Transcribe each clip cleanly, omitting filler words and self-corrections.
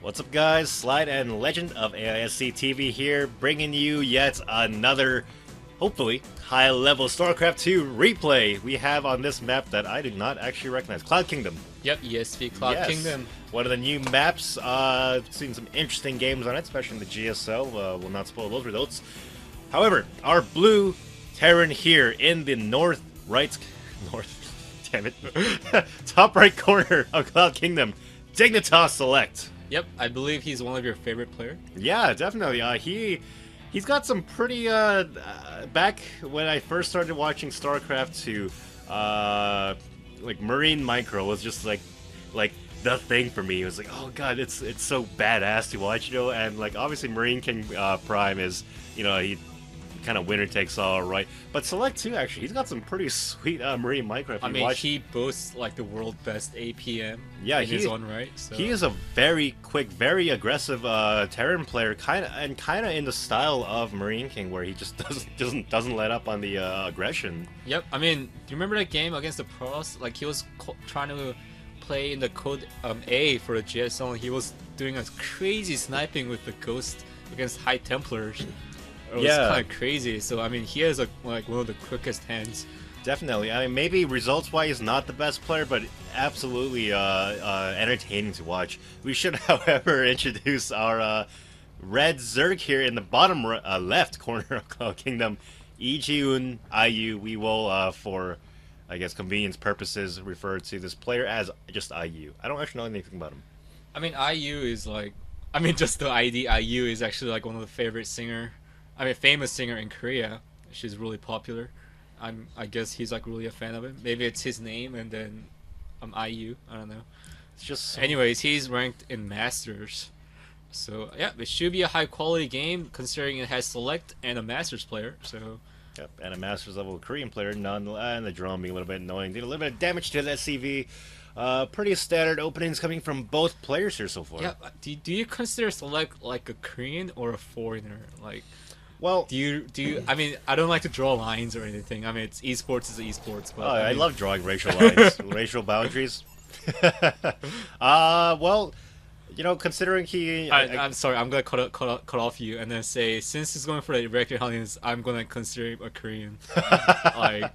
What's up, guys? Slide and Legend of AISCtv here, bringing you yet another, hopefully, high-level StarCraft 2 replay we have on this map that I did not actually recognize. Cloud Kingdom. Yep, ESV Cloud Kingdom. One of the new maps. Seen some interesting games on it, especially in the GSL. Will not spoil those results. However, our blue Terran here in the damn it, top right corner of Cloud Kingdom, dSeleCT. Yep, I believe he's one of your favorite players. Yeah, definitely. He's got some pretty back when I first started watching StarCraft 2, like Marine Micro was just like the thing for me. It was like, oh god, it's so badass to watch, you know. And like obviously Marine King Prime is, you know, he kind of winner takes all, right? But Select 2, actually, he's got some pretty sweet Marine Micro. I mean, he boasts like the world best APM in his own right. So. He is a very quick, very aggressive Terran player, kind of in the style of Marine King, where he just doesn't let up on the aggression. Yep. I mean, do you remember that game against the Pros? Like he was trying to play in the code A for the GSL, and he was doing a crazy sniping with the Ghost against High Templars. It was kind of crazy. So I mean, he has like one of the quickest hands. Definitely. I mean, maybe results-wise, he's not the best player, but absolutely entertaining to watch. We should, however, introduce our red Zerg here in the bottom left corner of Cloud Kingdom, LeeJiEunIU. We will, for I guess convenience purposes, refer to this player as just IU. I don't actually know anything about him. I mean, IU is like, I mean, just the ID IU is actually like one of the favorite famous singer in Korea. She's really popular. I guess he's like really a fan of it. Maybe it's his name and then IU. I don't know. It's just anyways, he's ranked in Masters. So yeah, it should be a high quality game considering it has Select and a Masters player. So yep, and a Masters level Korean player, and the drone being a little bit annoying. Did a little bit of damage to the SCV. Pretty standard openings coming from both players here so far. Yeah, do you consider Select like a Korean or a foreigner? Like, well, do you? I mean, I don't like to draw lines or anything. I mean, it's esports is esports, but I love drawing racial lines, racial boundaries. Well, you know, considering I'm sorry, I'm gonna cut off you and then say, since he's going for the reactor Hellions, I'm gonna consider him a Korean. Like,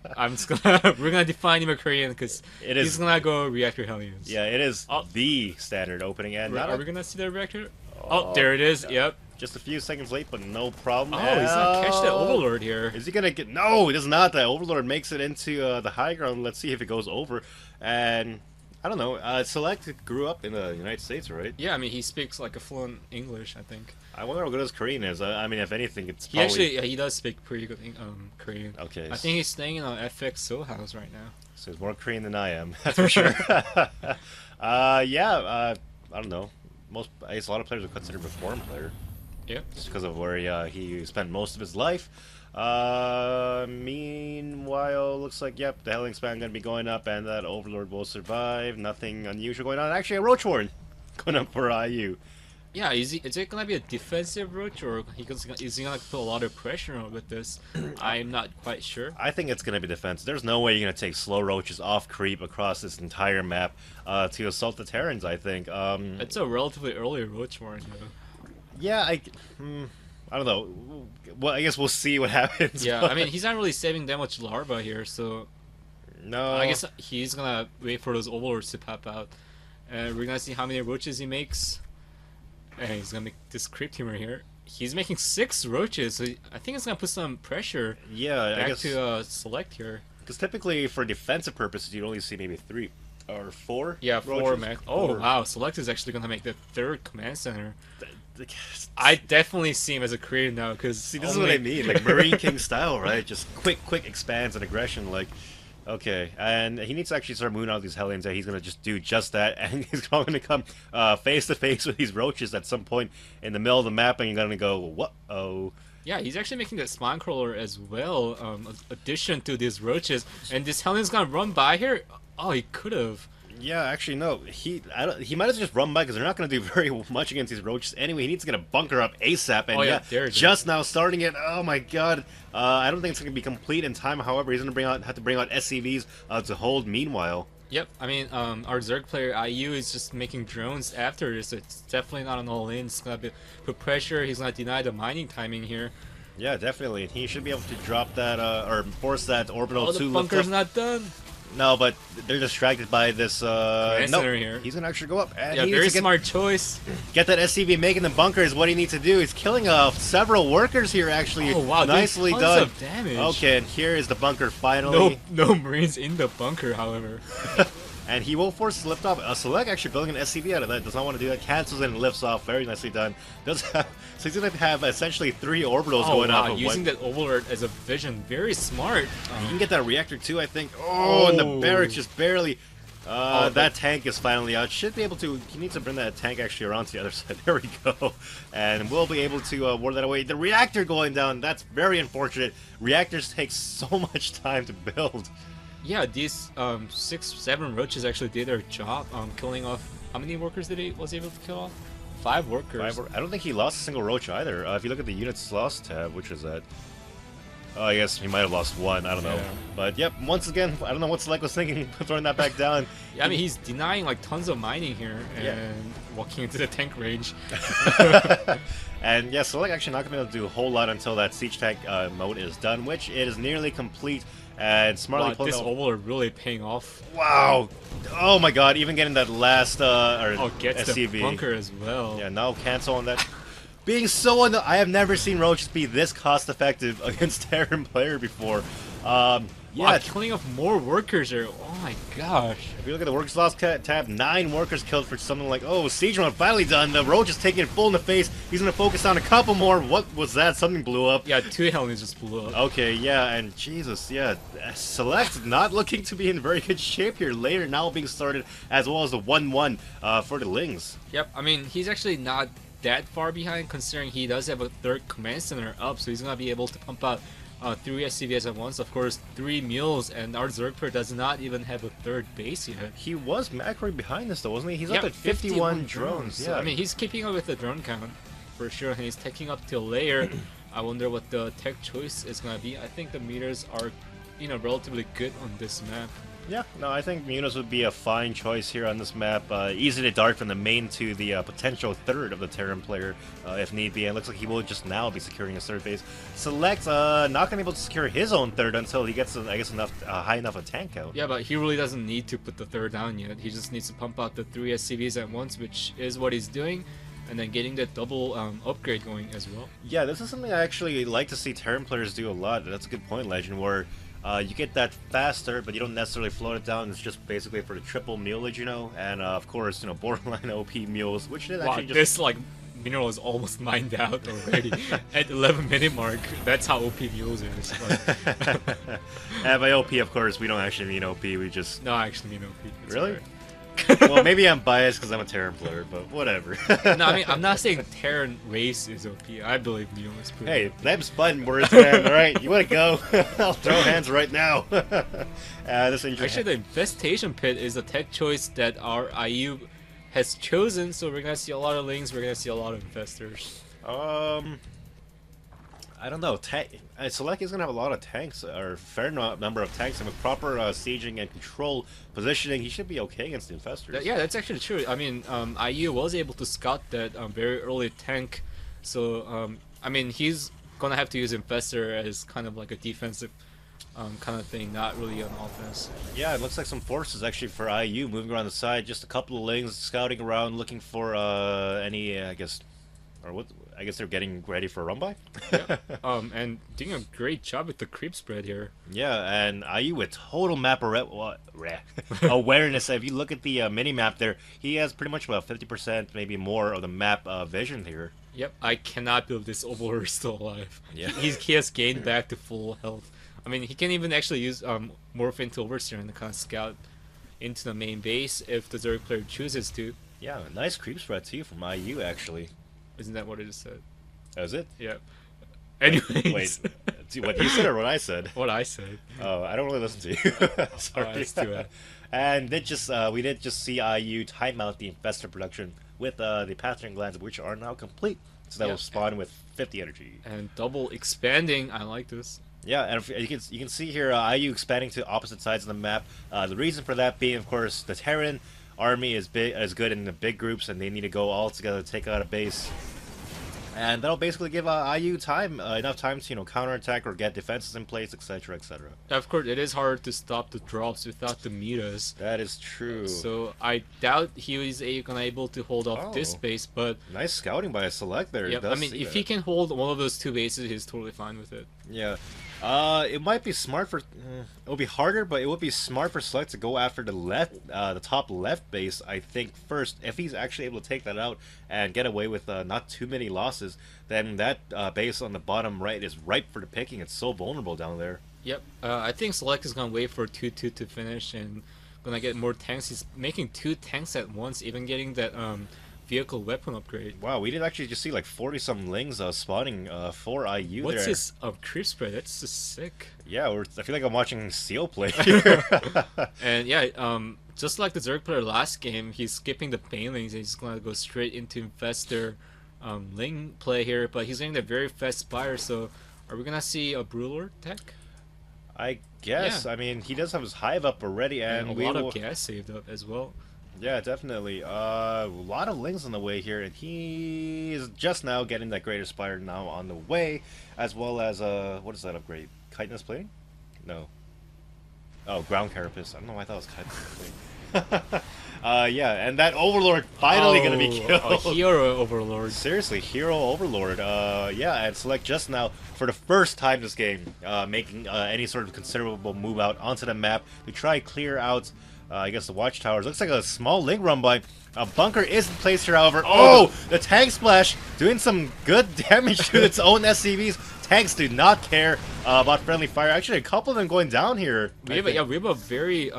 we're gonna define him a Korean because he's gonna go reactor Hellions. Yeah, it is the standard opening, and are we gonna see the reactor? Oh, there it is. Yep. Just a few seconds late, but no problem. Oh, he's gonna catch that Overlord here. Is he gonna get? No, he does not. The Overlord makes it into the high ground. Let's see if it goes over. And I don't know. Select grew up in the United States, right? Yeah, I mean, he speaks like a fluent English, I think. I wonder how good his Korean is. I mean, if anything, it's he probably... actually he does speak pretty good Korean. Okay. I think he's staying in an FX Soul House right now. So he's more Korean than I am. That's for sure. I don't know. I guess a lot of players would consider him a foreign player. Yeah. Just because of where he spent most of his life. Meanwhile, looks like, yep, the Helling span going to be going up, and that Overlord will survive. Nothing unusual going on. Actually, a Roach Warren going up for IU. Yeah, is it going to be a defensive Roach, or is he going to put a lot of pressure on with this? I'm not quite sure. I think it's going to be defensive. There's no way you're going to take slow Roaches off creep across this entire map to assault the Terrans, I think. It's a relatively early Roach Warren, though. Yeah, I don't know. Well, I guess we'll see what happens. Yeah, I mean, he's not really saving that much larva here, so no. I guess he's gonna wait for those overlords to pop out, and we're gonna see how many roaches he makes. And he's gonna make this creep teamer here. He's making 6 roaches, so I think it's gonna put some pressure. Yeah, back I guess to Select here. Because typically, for defensive purposes, you'd only see maybe 3 or 4. Yeah, 4 max. Oh wow, Select is actually gonna make the 3rd command center. I definitely see him as a Korean now, because see, this is what I mean, like Marine King style, right? Just quick expands and aggression, like, okay. And he needs to actually start moving out these Hellions, and he's gonna just do just that, and he's probably gonna come face to face with these Roaches at some point in the middle of the map, and you're gonna go, what-oh. Yeah, he's actually making that Spine Crawler as well, addition to these Roaches, and this Hellion's gonna run by here. Oh, he could have. Yeah, actually, no. He might as well just run by because they're not going to do very much against these Roaches anyway. He needs to get a bunker up ASAP. And just now starting it. Oh my god. I don't think it's going to be complete in time. However, he's going to have to bring out SCVs to hold meanwhile. Yep, I mean, our Zerg player IU is just making drones after this. It's definitely not an all-in. It's gonna put pressure. He's gonna deny the mining timing here. Yeah, definitely. He should be able to drop that, or force that orbital Oh, to the lift bunker's up. not done. No, but they're distracted by this. No, Here. he's gonna actually go up. And Yeah, he very needs to smart choice. get that SCV making the bunker is what he needs to do. He's killing several workers here. Actually, Oh wow, nicely tons done. of damage. Okay, and here is the bunker finally. No Marines in the bunker, however. And he will force his lift off. Select actually building an SCV out of that. Does not want to do that. Cancels it and lifts off. Very nicely done. Does have, so he's going to have essentially 3 orbitals going wow, off of using that overlord as a vision. Very smart. You can get that reactor too, I think. Oh, and the barracks just barely. That tank is finally out. Should be able to. He needs to bring that tank actually around to the other side. There we go. And we'll be able to ward that away. The reactor going down. That's very unfortunate. Reactors take so much time to build. Yeah, these 6-7 roaches actually did their job, killing off. How many workers did he was able to kill off? 5 workers. I don't think he lost a single roach either. If you look at the units lost tab, which is that. Oh, I guess he might have lost 1. I don't know. Yeah. But yep, once again, I don't know what Select was thinking, throwing that back down. Yeah, I mean he's denying like tons of mining here and Yeah. walking into the tank range. And yeah, Select actually not going to be able to do a whole lot until that siege tank mode is done, which it is nearly complete. And smartly Wow, pulling this out. overlord really paying off. Wow! Oh my God! Even getting that last Gets SCV. the bunker as well. Yeah, now cancel on that. Being so I have never seen roaches be this cost effective against Terran player before. Wow, Yeah, killing off more workers here. Oh my gosh. if you look at the workers lost tab, 9 workers killed for something like, oh, siege run finally done. The roach is taking it full in the face. He's gonna focus on a couple more. What was that? Something blew up. Yeah, 2 Helmets just blew up. Okay, yeah, and Jesus, yeah, Select not looking to be in very good shape here. Later now being started, as well as the 1-1 for the Lings. Yep, I mean, he's actually not that far behind considering he does have a 3rd command center up, so he's gonna be able to pump out 3 SCVs at once, of course 3 mules, and our Zergper does not even have a 3rd base yet. He was macroing behind this though, wasn't he? He's Yep, up at 51 drones. So, Yeah, I mean, he's keeping up with the drone count for sure, and he's taking up to a layer. I wonder what the tech choice is gonna be. I think the meters are, relatively good on this map. yeah. No, I think Munos would be a fine choice here on this map. Easy to dart from the main to the potential 3rd of the Terran player, if need be. And it looks like he will just now be securing his 3rd base. Select not going to be able to secure his own 3rd until he gets, I guess, enough high enough a tank count. Yeah, but he really doesn't need to put the 3rd down yet. He just needs to pump out the 3 SCVs at once, which is what he's doing, and then getting that double upgrade going as well. Yeah, this is something I actually like to see Terran players do a lot. That's a good point, Legend, where you get that faster, but you don't necessarily float it down. It's just basically for the triple muleage, and of course, borderline OP mules, which is Wow, actually just... this mineral is almost mined out already at 11-minute mark. That's how OP mules is. And by OP, of course, we don't actually mean OP. We just... No, I actually mean OP. It's Really? alright. Well, maybe I'm biased because I'm a Terran player, but whatever. No, I mean, I'm not saying Terran race is OP. I believe Neo is pretty. Hey, them's fun words, man. All right, you want to go? I'll throw hands right now. This Actually, the infestation pit is a tech choice that our IU has chosen, so we're gonna see a lot of Lings, we're gonna see a lot of infestors. I don't know. Select is going to have a lot of tanks, or a fair number of tanks, and with proper sieging and control positioning, he should be okay against the infestors. Yeah, that's actually true. I mean, IU was able to scout that very early tank, so I mean, he's gonna have to use infestor as kind of like a defensive kind of thing, not really an offense. Yeah, it looks like some forces actually for IU moving around the side. Just a couple of Lings scouting around, looking for any, I guess, or what? I guess they're getting ready for a run by. Yeah. And doing a great job with the creep spread here. Yeah, and IU with total map awareness. If you look at the mini map there, he has pretty much about 50%, maybe more, of the map vision here. Yep, I cannot believe this Overlord is still alive. Yeah. He has gained back to full health. I mean, he can even actually use Morph into Overseer and kind of scout into the main base if the Zerg player chooses to. Yeah, nice creep spread too from IU actually. Isn't that what it just said? That was it? Yeah. Anyways. Wait, what you said or what I said? What I said. Oh, I don't really listen to you. Sorry. It's too bad. And we did just see IU time out the infestor production with the Pathfinder glands, which are now complete. So that will spawn with 50 energy. And double expanding. I like this. Yeah, and if you can see here IU expanding to opposite sides of the map. The reason for that being, of course, the Terran army is good in the big groups, and they need to go all together to take out a base. And that'll basically give IU time, enough time to counterattack or get defenses in place, etc., etc. Of course, it is hard to stop the drops without the meters. That is true. So I doubt he is gonna able to hold off this base, but nice scouting by a select there. yep, I mean, if he can hold one of those two bases, he's totally fine with it. Yeah. It might be smart for. It'll be harder, but it would be smart for Select to go after the top left base. I think first, if he's actually able to take that out and get away with not too many losses, then that base on the bottom right is ripe for the picking. It's so vulnerable down there. Yep. I think Select is gonna wait for 2-2 to finish and gonna get more tanks. He's making 2 tanks at once, even getting that vehicle weapon upgrade. Wow, we did actually just see like 40-some lings spawning for IU. What's there. his creep spread? That's just sick. Yeah, I feel like I'm watching Seal play here. And yeah, just like the Zerg player last game, he's skipping the banelings and he's gonna go straight into Infestor Ling play here, but he's getting the very fast Spire, so are we gonna see a Brewlord tech? I guess. Yeah. I mean, he does have his hive up already, and a lot of gas saved up as well. Yeah, definitely. A lot of lings on the way here, and he is just now getting that Greater Spire now on the way, as well as what is that upgrade? Chitinous plating? No. Oh, ground carapace. I don't know why I thought it was chitinous plating. Yeah, and that Overlord finally gonna be killed. A hero Overlord. Seriously, hero Overlord. Yeah, and Select just now, for the first time this game, making any sort of considerable move out onto the map to try clear out I guess the watchtowers. Looks like a small ling run by. A bunker is in place here, however. Oh, the tank splash doing some good damage to its own SCVs. Tanks do not care about friendly fire. Actually, a couple of them going down here. We have a very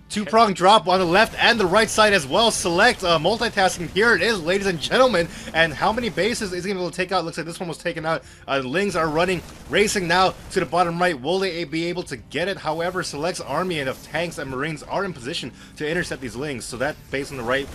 two-pronged drop on the left and the right side as well. Select multitasking. Here it is, ladies and gentlemen. And how many bases is he able to take out? Looks like this one was taken out. The Lings are running, racing now to the bottom right. Will they be able to get it? However, Select's army of tanks and marines are in position to intercept these Lings. So that base on the right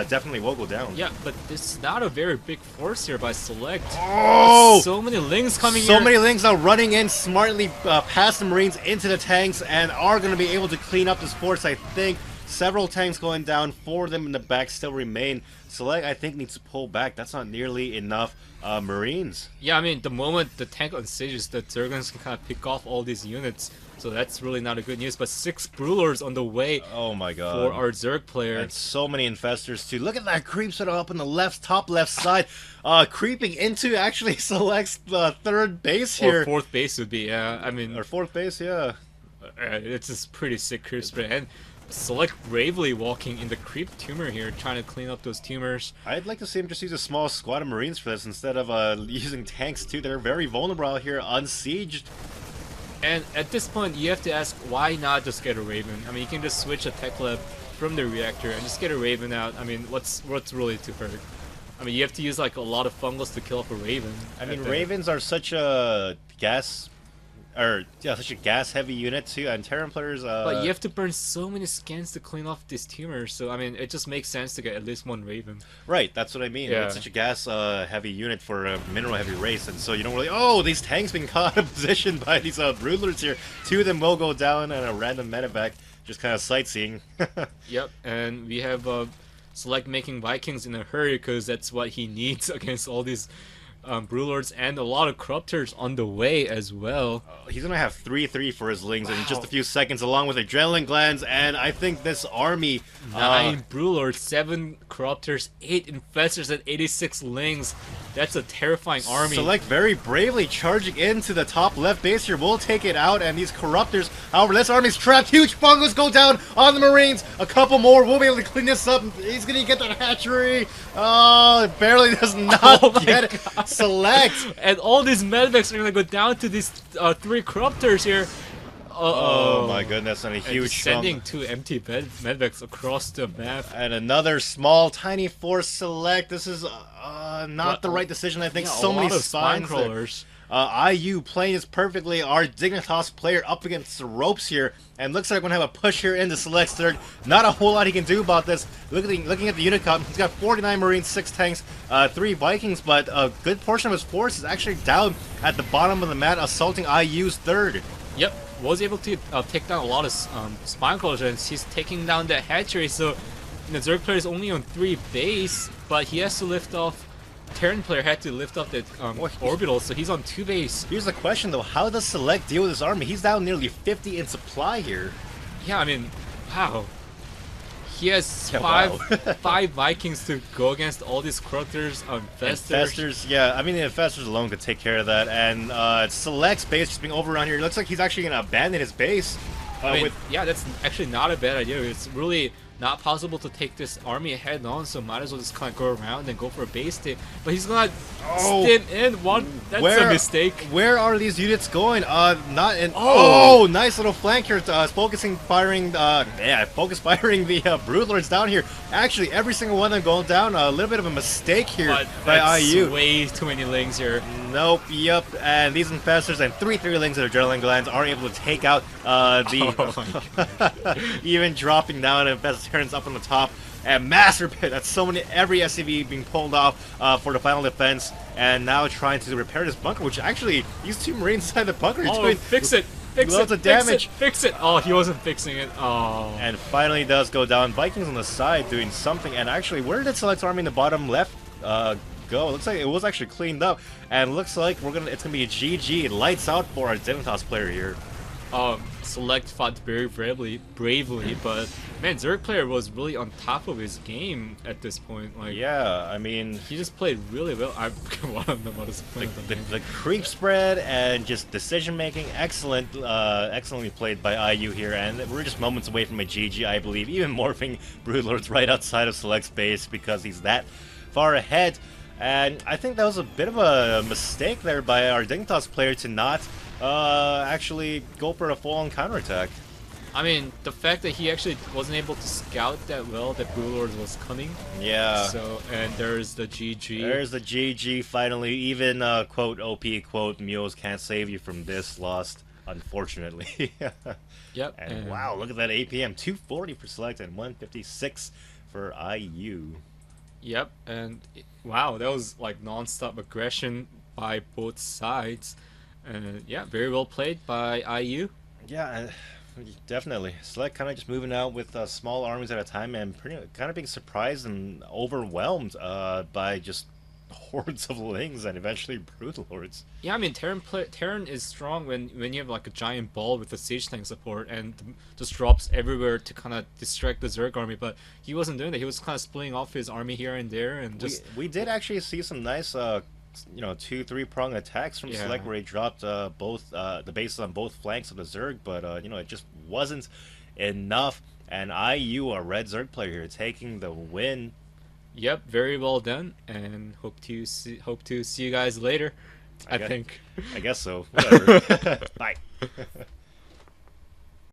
definitely will go down. Yeah, but this is not a very big force here by Select. Oh! So many Lings coming in. So many Lings now running in smartly past the marines into the tanks and are going to be able to clean up this force, I think. Several tanks going down, 4 of them in the back still remain. Select, I think, needs to pull back. That's not nearly enough marines. Yeah, I mean, the moment the tank unstages, the Zerglings can kind of pick off all these units. So that's really not a good news. But 6 Brewlords on the way. Oh my god. For our Zerg player. And so many Infestors too. Look at that creeps that are up on the top left side. Creeping into actually Select's third base here. Or fourth base would be, yeah. I mean, or fourth base, yeah. It's just pretty sick creep spread. And Select bravely walking in the creep tumor here, trying to clean up those tumors. I'd like to see him just use a small squad of Marines for this instead of using tanks too. They're very vulnerable out here, unsieged. And at this point, you have to ask, why not just get a Raven? I mean, you can just switch a tech lab from the reactor and just get a Raven out. I mean, what's really to hurt? I mean, you have to use like a lot of fungals to kill off a Raven. I mean, Ravens are such a such a gas-heavy unit too, and Terran players. But you have to burn so many scans to clean off these tumors, so I mean, it just makes sense to get at least one Raven. Right, that's what I mean. Yeah. It's such a gas-heavy unit for a mineral-heavy race, and so you don't really. Oh, these tanks being caught in position by these Broodlords here. 2 of them will go down, and a random medevac just kind of sightseeing. Yep, and we have Select making Vikings in a hurry because that's what he needs against all these Brewlords and a lot of Corruptors on the way as well. He's gonna have 3-3 for his Lings in just a few seconds, along with Adrenaline Glands, and I think this army... 9 Brewlords, 7 Corruptors, 8 Infestors, and 86 Lings. That's a terrifying army. Select very bravely charging into the top left base here. We'll take it out, and these Corruptors... However, this army's trapped. Huge fungals go down on the Marines. A couple more. We'll be able to clean this up. He's gonna get that hatchery. Oh, it barely does not get it. Select! And all these medivacs are gonna go down to these 3 Corruptors here. Oh my goodness, and a huge sending 2 empty medivacs across the map. And another small, tiny force Select. This is not the right decision, I think. Yeah, so many spine spines crawlers. IU playing this perfectly. Our Dignitas player up against the ropes here, and looks like we're gonna have a push here into Select's third. Not a whole lot he can do about this. Looking at the unit count, he's got 49 Marines, 6 tanks, 3 Vikings, but a good portion of his force is actually down at the bottom of the mat, assaulting IU's third. Yep, was able to take down a lot of spine crawlers, and he's taking down that hatchery. So the Zerg player is only on 3 base, but he has to lift off. Terran player had to lift up that orbital, so he's on 2 base. Here's the question though: how does Select deal with his army? He's down nearly 50 in supply here. Yeah, I mean, wow. He has Yeah, five Vikings to go against all these Crothers, Infestors. Infestors, yeah, I mean the Infestors alone could take care of that, and Select's base just being overrun here. It looks like he's actually gonna abandon his base. I mean, yeah, that's actually not a bad idea. It's really not possible to take this army head on, so might as well just kind of go around and go for a base take. But he's gonna stim in one. That's a mistake. Where are these units going? Not in. Oh, nice little flank here. Focus firing the Broodlords down here. Actually, every single one of them going down. A little bit of a mistake here by IU. Way too many lings here. Nope. Yep. And these Infestors and 3 lings that are adrenaline glands are able to take out even dropping down Infestors turns up on the top. And Master Pit, that's so many, every SCV being pulled off for the final defense, and now trying to repair this bunker, which actually, these 2 Marines inside the bunker are doing fix it! loads of damage. Fix it! Oh, he wasn't fixing it. Oh. And finally does go down. Vikings on the side doing something, and actually, where did Select's army in the bottom left go? It looks like it was actually cleaned up, and looks like it's gonna be a GG, lights out for our Dignitas player here. Select fought very bravely, but man, Zerg player was really on top of his game at this point. Like, yeah, I mean, he just played really well. I want to know what is playing. The creep spread and just decision making, excellently played by IU here, and we're just moments away from a GG, I believe. Even morphing Broodlords right outside of Select's base because he's that far ahead. And I think that was a bit of a mistake there by our Dignitas player to not actually go for a full-on counterattack. I mean, the fact that he actually wasn't able to scout that well that Broodlord was coming. Yeah. So, and there's the GG. There's the GG finally. Even, quote, OP, quote, Mules can't save you from this lost, unfortunately. Yep. And wow, look at that APM. 240 for Select and 156 for IU. Yep, and wow, that was like non-stop aggression by both sides. And yeah, very well played by IU. Yeah, definitely. Select kind of just moving out with small armies at a time, and kind of being surprised and overwhelmed by just hordes of lings and eventually Broodlords. Yeah, I mean, Terran is strong when you have like a giant ball with a siege tank support and just drops everywhere to kind of distract the Zerg army. But he wasn't doing that. He was kind of splitting off his army here and there, and just we did actually see some nice 2-3 prong attacks from Select where he dropped both the bases on both flanks of the Zerg, but it just wasn't enough. And IU, a red Zerg player here, taking the win. Yep, very well done, and hope to see you guys later. I think. I guess so. Whatever.